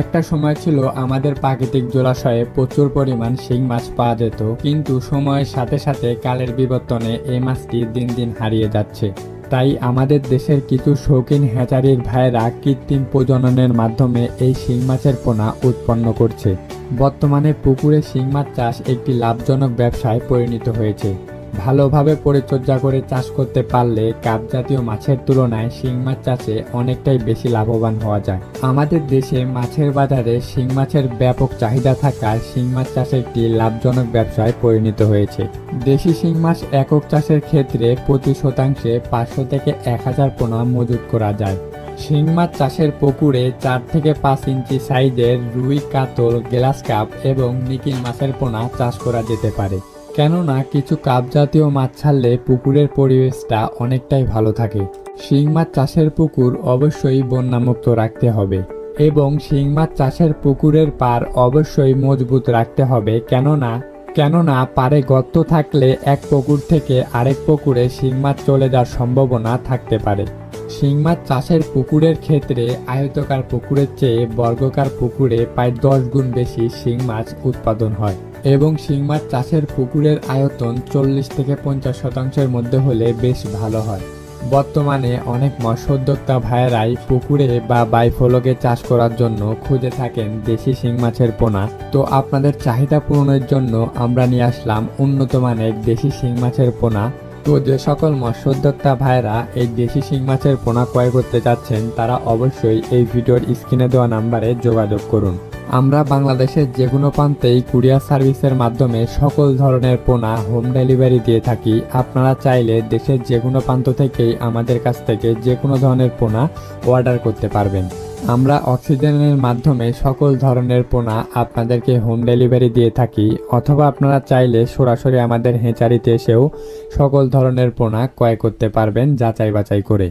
একটা সময় ছিল আমাদের প্রাকৃতিক জলাশয়ে প্রচুর পরিমাণ শিং মাছ পাওয়া যেত, কিন্তু সময়ের সাথে সাথে কালের বিবর্তনে এই মাছটি দিন দিন হারিয়ে যাচ্ছে। তাই আমাদের দেশের কিছু শৌখিন হ্যাচারির ভাইয়েরা কৃত্রিম প্রজননের মাধ্যমে এই শিং মাছের পোনা উৎপন্ন করছে। বর্তমানে পুকুরে শিং মাছ চাষ একটি লাভজনক ব্যবসায় পরিণত হয়েছে। ভালোভাবে পরিচর্যা করে চাষ করতে পারলে কাপ জাতীয় মাছের তুলনায় শিং মাছ চাষে অনেকটাই বেশি লাভবান হওয়া যায়। আমাদের দেশে মাছের বাজারে শিং মাছের ব্যাপক চাহিদা থাকায় শিং মাছ চাষ একটি লাভজনক ব্যবসায় পরিণত হয়েছে। দেশি শিং মাছ একক চাষের ক্ষেত্রে প্রতি শতাংশে 500 থেকে 1000 পোনা মজুত করা যায়। শিং মাছ চাষের পুকুরে 4 থেকে 5 ইঞ্চি সাইজের রুই, কাতল, গ্লাস কাপ এবং নিকিল মাছের পোনা চাষ করা যেতে পারে। কেননা কিছু কাপ জাতীয় মাছ ছাড়লে পুকুরের পরিবেশটা অনেকটাই ভালো থাকে। শিং মাছ চাষের পুকুর অবশ্যই বন্যামুক্ত রাখতে হবে এবং শিং মাছ চাষের পুকুরের পাড় অবশ্যই মজবুত রাখতে হবে। কেননা পাড়ে গর্ত থাকলে এক পুকুর থেকে আরেক পুকুরে শিং মাছ চলে যাওয়ার সম্ভাবনা থাকতে পারে। শিং মাছ চাষের পুকুরের ক্ষেত্রে আয়তাকার পুকুরের চেয়ে বর্গাকার পুকুরে প্রায় 10 গুণ বেশি শিং মাছ উৎপাদন হয় এবং শিং মাছ চাষের পুকুরের আয়তন 40 থেকে 50% মধ্যে হলে বেশ ভালো হয়। বর্তমানে অনেক মৎস্যোদ্যোক্তা ভাইয়েরাই পুকুরে বা বাইফলকে চাষ করার জন্য খুঁজে থাকেন দেশি শিং মাছের পোনা। তো আপনাদের চাহিদা পূরণের জন্য আমরা নিয়ে আসলাম উন্নত মানের দেশি শিং মাছের পোনা। তো যে সকল মৎস্যোদ্যোক্তা ভাইয়েরা এই দেশি শিং মাছের পোনা ক্রয় করতে যাচ্ছেন তারা অবশ্যই এই ভিডিওর স্ক্রিনে দেওয়া নাম্বারে যোগাযোগ করুন। আমরা বাংলাদেশের যে কোনো প্রান্তেই কুরিয়ার সার্ভিসের মাধ্যমে সকল ধরনের পোনা হোম ডেলিভারি দিয়ে থাকি। আপনারা চাইলে দেশের যে কোনো প্রান্ত থেকেই আমাদের কাছ থেকে যে কোনো ধরনের পোনা অর্ডার করতে পারবেন। আমরা অক্সিজেনের মাধ্যমে সকল ধরনের পোনা আপনাদেরকে হোম ডেলিভারি দিয়ে থাকি, অথবা আপনারা চাইলে সরাসরি আমাদের হ্যাচারিতে এসেও সকল ধরনের পোনা ক্রয় করতে পারবেন যাচাই বাছাই করে।